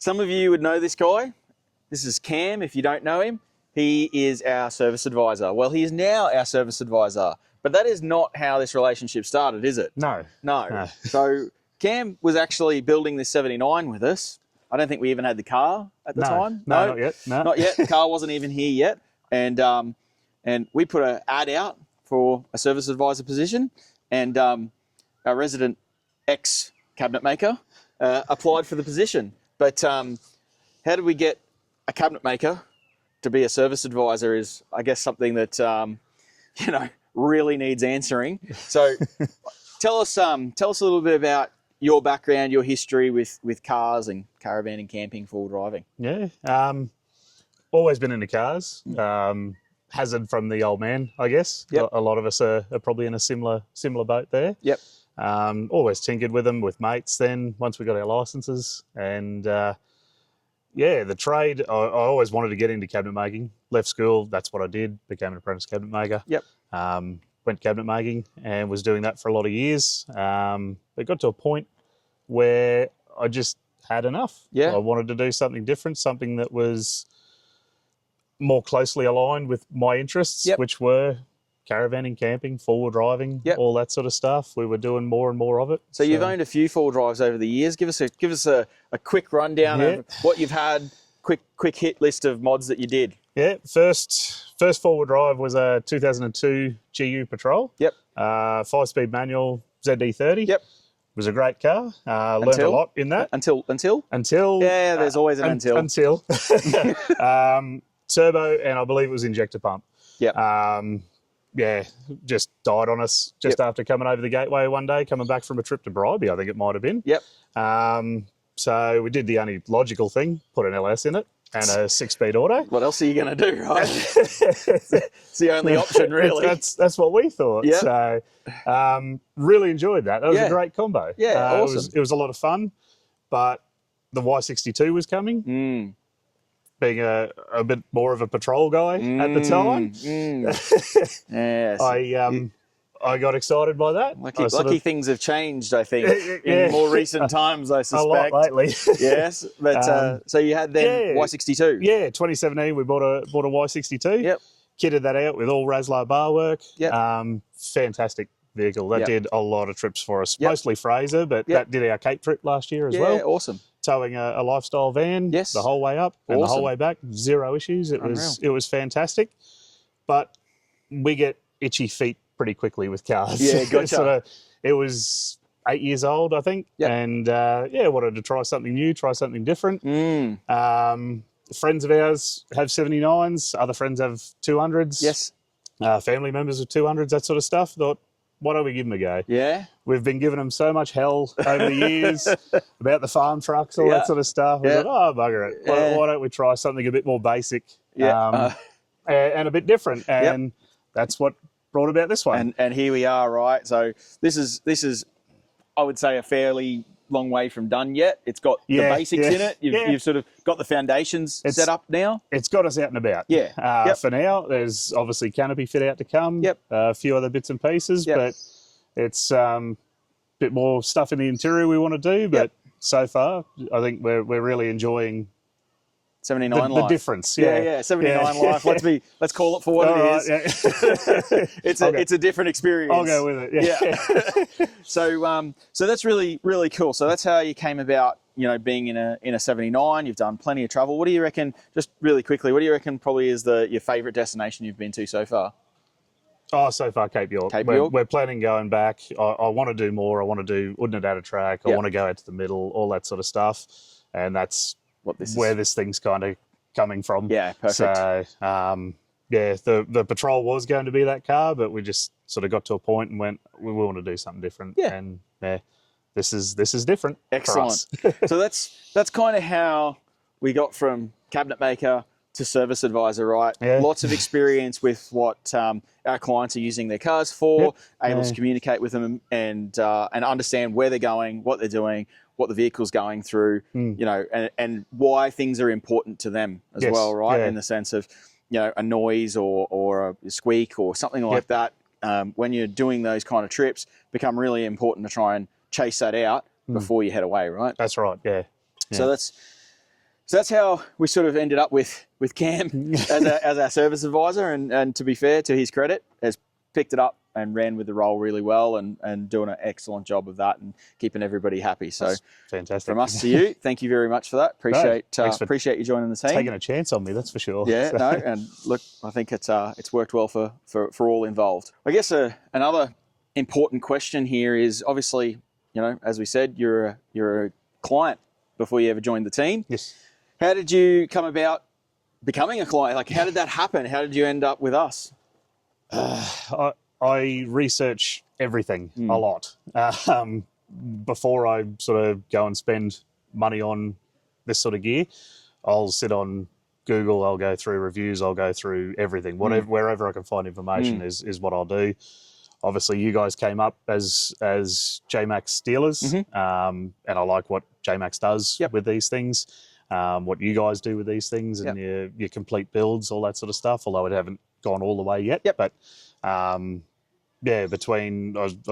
some of you would know this guy. This is Cam, if you don't know him. He is our service advisor. Well, he is now our service advisor, but that is not how this relationship started, is it? No. No. So Cam was actually building this 79 with us. I don't think we even had the car at the time. No, not yet. No. Not yet. The car wasn't even here yet. And we put an ad out for a service advisor position, and our resident ex-cabinet maker applied for the position. But how did we get a cabinet maker to be a service advisor is, I guess, something that, really needs answering. So tell us a little bit about your background, your history with cars and caravan and camping, four-wheel driving. Yeah. Always been into cars. Hazard from the old man, I guess. Yep. A lot of us are probably in a similar boat there. Yep. Always tinkered with them with mates then, once we got our licenses. And the trade, I always wanted to get into cabinet making. Left school, that's what I did, became an apprentice cabinet maker. Yep. Went cabinet making and was doing that for a lot of years. It got to a point where I just had enough. Yeah. I wanted to do something different, something that was more closely aligned with my interests, Yep. which were caravanning, camping, four-wheel driving, Yep. all that sort of stuff. We were doing more and more of it. So you've owned a few four-wheel drives over the years. Give us a quick rundown of what you've had, quick hit list of mods that you did. Yeah, first four-wheel drive was a 2002 GU Patrol. Yep. 5-speed manual ZD30. Yep. It was a great car. Learned a lot in that. Until? Yeah, there's always an until. Until. Turbo, and I believe it was injector pump. Yep. Just died on us just after coming over the gateway one day, coming back from a trip to Bribey, I think it might have been. Yep. So we did the only logical thing, put an LS in it and a 6-speed auto. What else are you going to do, right? It's the only option, really. That's what we thought. Yep. So really enjoyed that. That was a great combo. Yeah, awesome. It was a lot of fun, but the Y62 was coming. Being a bit more of a patrol guy at the time. Yes. I got excited by that. Lucky things have changed, I think, in more recent times, I suspect. A lot lately. Yes, but so you had then Y62. Yeah, 2017 we bought a Y62. Yep. Kitted that out with all Raslar bar work. Yep. Fantastic vehicle. That did a lot of trips for us. Yep. Mostly Fraser, but that did our Cape trip last year as well. Yeah, awesome. Towing a lifestyle van the whole way up and the whole way back, zero issues. It was fantastic. But we get itchy feet pretty quickly with cars. Yeah, gotcha. It was 8 years old, I think, and wanted to try something new, try something different. Friends of ours have 79s, other friends have 200s. Yes. Family members with 200s, that sort of stuff. Thought, why don't we give them a go? Yeah. We've been giving them so much hell over the years about the farm trucks, all that sort of stuff. We thought, oh, bugger it. Why don't we try something a bit more basic and a bit different? And that's what brought about this one. And here we are, right? So this is, I would say, a fairly long way from done yet. It's got the basics in it. You've sort of got the foundations set up now. It's got us out and about. Yeah. For now, there's obviously canopy fit out to come. Yep. A few other bits and pieces, but it's a bit more stuff in the interior we want to do. But so far, I think we're really enjoying 79 life. The difference. Yeah. 79 life. Let's call it for what it is. It's a different experience. I'll go with it. Yeah. So that's really, really cool. So that's how you came about, being in a 79. You've done plenty of travel. What do you reckon, just really quickly, what do you reckon probably is your favourite destination you've been to so far? Oh, so far Cape York. We're planning going back. I want to do more. I want to do Udnadatta track. I want to go out to the middle, all that sort of stuff. And that's where this thing's kind of coming from. Yeah, perfect. So, the Patrol was going to be that car, but we just sort of got to a point and went, we want to do something different. Yeah. And this is different. Excellent. So that's kind of how we got from cabinet maker to service advisor, right? Yeah. Lots of experience with what our clients are using their cars for, able to communicate with them and understand where they're going, what they're doing, what the vehicle's going through, and why things are important to them as well, right? In the sense of, a noise or a squeak or something like that. When you're doing those kind of trips, become really important to try and chase that out before you head away, right? That's right. Yeah. So So that's how we sort of ended up with Cam as our service advisor, and to be fair, to his credit, has picked it up and ran with the role really well, and doing an excellent job of that and keeping everybody happy. So that's fantastic. From us to you, thank you very much for that. Appreciate you joining the team. Taking a chance on me, that's for sure. Yeah, no, and look, I think it's worked well for all involved. I guess another important question here is, obviously, as we said, you're a client before you ever joined the team. Yes. How did you come about becoming a client? Like, how did that happen? How did you end up with us? I research everything a lot before I sort of go and spend money on this sort of gear. I'll sit on Google, I'll go through reviews, I'll go through everything. Wherever I can find information is what I'll do. Obviously, you guys came up as J-Max dealers, and I like what J-Max does with these things, what you guys do with these things, and your complete builds, all that sort of stuff, although I haven't gone all the way yet. But I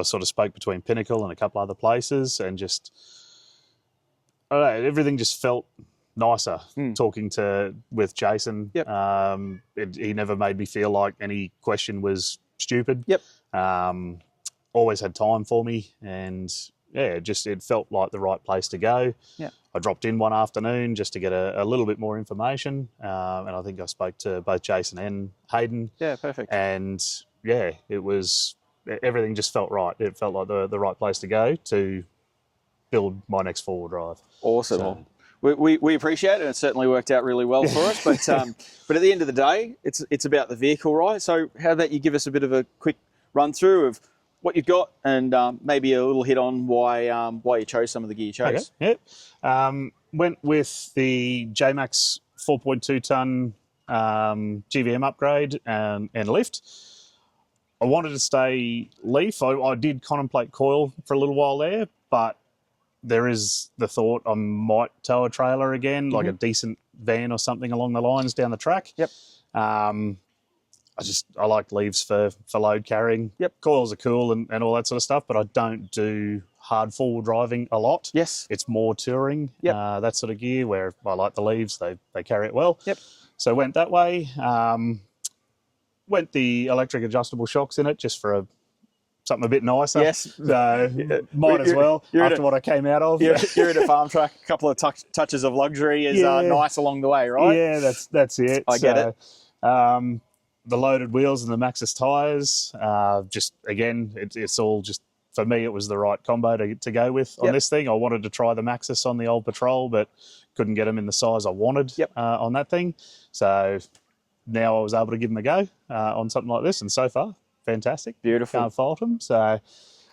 sort of spoke between Pinnacle and a couple other places, and just, I don't know, everything just felt nicer talking with Jason. He never made me feel like any question was stupid. Always had time for me, and it felt like the right place to go. I dropped in one afternoon just to get a little bit more information, and I think I spoke to both Jason and Hayden. Yeah, perfect. And everything just felt right. It felt like the right place to go to build my next four-wheel drive. Awesome. So, we appreciate it. It certainly worked out really well for us. But but at the end of the day, it's about the vehicle, right? So how about you give us a bit of a quick run through of what you've got, and maybe a little hit on why you chose some of the gear you chose. Okay. Went with the J-Max 4.2 ton GVM upgrade and lift. I wanted to stay leaf. I did contemplate coil for a little while there, but there is the thought I might tow a trailer again, like a decent van or something along the lines down the track. I like leaves for load carrying. Coils are cool and all that sort of stuff, but I don't do hard four-wheel driving a lot. It's more touring, that sort of gear, where I like the leaves, they carry it well. So went that way. Went the electric adjustable shocks in it just for something a bit nicer. So might as well, after what I came out of. You're in a farm truck, a couple of touches of luxury is nice along the way, right? Yeah, that's it. I get it. The loaded wheels and the Maxxis tyres, just, again, it's all just, for me, it was the right combo to go with on this thing. I wanted to try the Maxxis on the old Patrol, but couldn't get them in the size I wanted on that thing. So now I was able to give them a go on something like this, and so far, fantastic. Beautiful. Can't fault them. So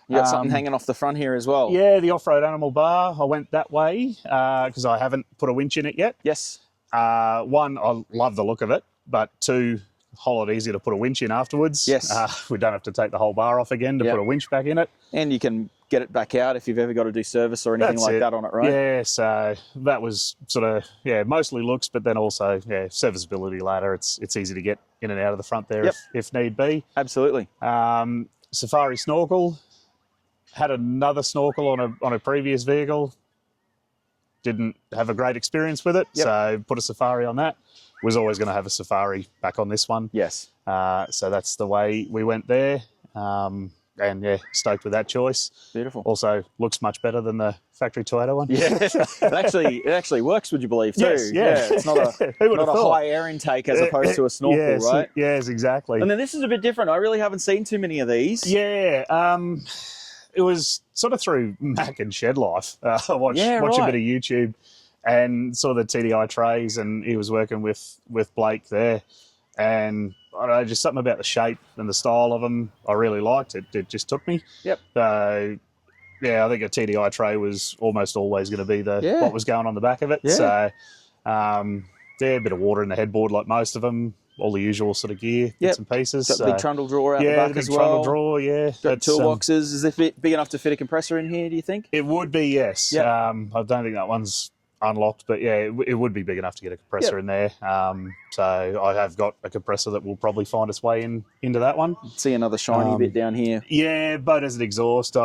you got something hanging off the front here as well. Yeah, the off-road animal bar. I went that way because I haven't put a winch in it yet. One, I love the look of it, but two, a whole lot easier to put a winch in afterwards. We don't have to take the whole bar off again to put a winch back in it. And you can get it back out if you've ever got to do service or anything that on it, right? Yeah, so that was sort of, mostly looks, but then also, serviceability ladder. It's easy to get in and out of the front there if need be. Absolutely. Safari snorkel. Had another snorkel on a previous vehicle. Didn't have a great experience with it, so put a Safari on that. Was always going to have a Safari back on this one. So that's the way we went there. And stoked with that choice. Beautiful. Also looks much better than the factory Toyota one. It actually works, would you believe, too? It's not a high air intake as opposed to a snorkel, right? Yes, exactly. And then this is a bit different. I really haven't seen too many of these. It was sort of through Mac and Shed Life. I watch a bit of YouTube and saw the TDI trays, and he was working with Blake there. And I don't know, just something about the shape and the style of them, I really liked it. It just took me. So, I think a TDI tray was almost always going to be what was going on the back of it. So, a bit of water in the headboard like most of them. All the usual sort of gear, bits and pieces. Got the big trundle drawer out the back as well. Trundle drawer, Got toolboxes. Is it big enough to fit a compressor in here, do you think? It would be, yes. I don't think that one's unlocked, but it would be big enough to get a compressor in there. So I have got a compressor that will probably find its way into that one. See another shiny bit down here. Yeah, boat as an exhaust.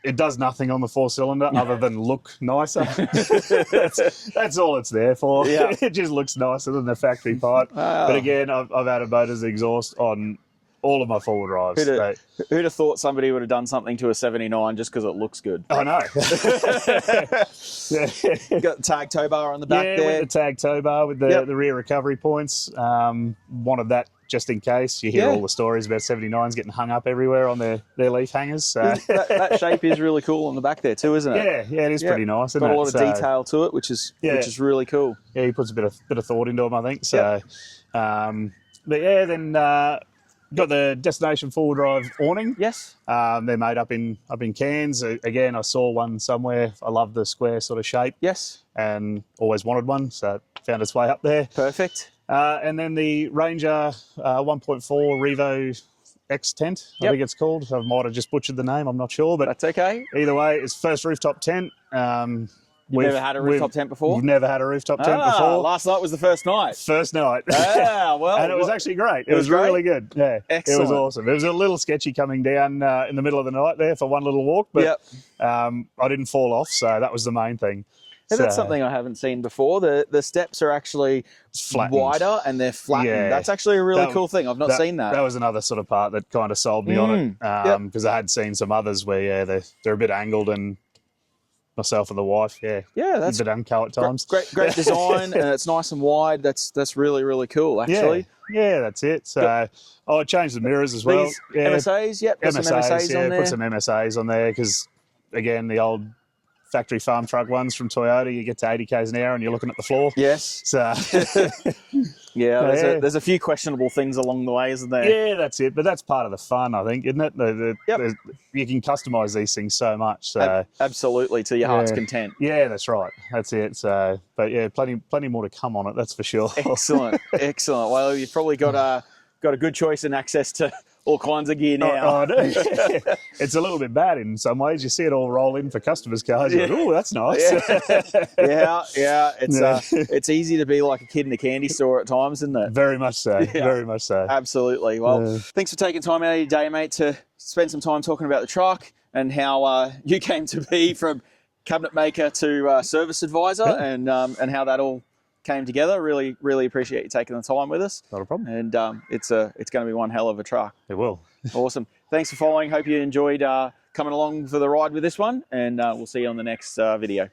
it does nothing on the 4-cylinder other than look nicer. that's all it's there for. Yeah. It just looks nicer than the factory pipe. But again, I've added motors exhaust on all of my four-wheel drives. Who'd have thought somebody would have done something to a 79 just because it looks good? I know. Got the tag tow bar on the back there. With the tag tow bar with the rear recovery points. Wanted that just in case. You hear all the stories about 79s getting hung up everywhere on their leaf hangers. So. that shape is really cool on the back there too, isn't it? Yeah, it is pretty nice. Got a lot of detail to it, which is really cool. Yeah, he puts a bit of thought into them, I think. So, but yeah, then got the destination 4-wheel drive awning. Yes. They're made up in Cairns. Again, I saw one somewhere. I love the square sort of shape. Yes. And always wanted one, so found its way up there. Perfect. And then the Ranger 1.4 Revo X tent, I think it's called. I might have just butchered the name, I'm not sure. But that's okay. Either way, it's first rooftop tent. You've never had a rooftop tent before? We've never had a rooftop tent before. Last night was the first night. First night. Well. And it was actually great. It was really good. Yeah. Excellent. It was awesome. It was a little sketchy coming down in the middle of the night there for one little walk, but I didn't fall off, so that was the main thing. Yeah, that's something I haven't seen before. The steps are actually wider and they're flattened. Yeah. That's actually a really cool thing. I've not seen that. That was another sort of part that kind of sold me on it, because I had seen some others where they're a bit angled, and myself and the wife, that's a bit unco at times. Great design, and it's nice and wide. That's really, really cool, actually. Yeah, that's it. So I changed the mirrors as well. These MSAs, put some MSAs on there. Put some MSAs on there because, again, the old factory farm truck ones from Toyota, you get to 80 k's an hour and you're looking at the floor. Yes. So there's a few questionable things along the way, isn't there? Yeah, that's it. But that's part of the fun, I think, isn't it? You can customise these things so much. So absolutely, to your heart's content. Yeah, that's right. That's it. So, but yeah, plenty more to come on it. That's for sure. Excellent. Well, you've probably got a good choice and access to all kinds of gear now. I do. It's a little bit bad in some ways. You see it all roll in for customers' cars. You're like, oh, that's nice. It's easy to be like a kid in a candy store at times, isn't it? Very much so. Very much so. Absolutely. Well, thanks for taking time out of your day, mate, to spend some time talking about the truck and how you came to be from cabinet maker to service advisor, and how that all came together. Really, really appreciate you taking the time with us. Not a problem. And it's going to be one hell of a truck. It will. Awesome. Thanks for following. Hope you enjoyed coming along for the ride with this one, and we'll see you on the next video.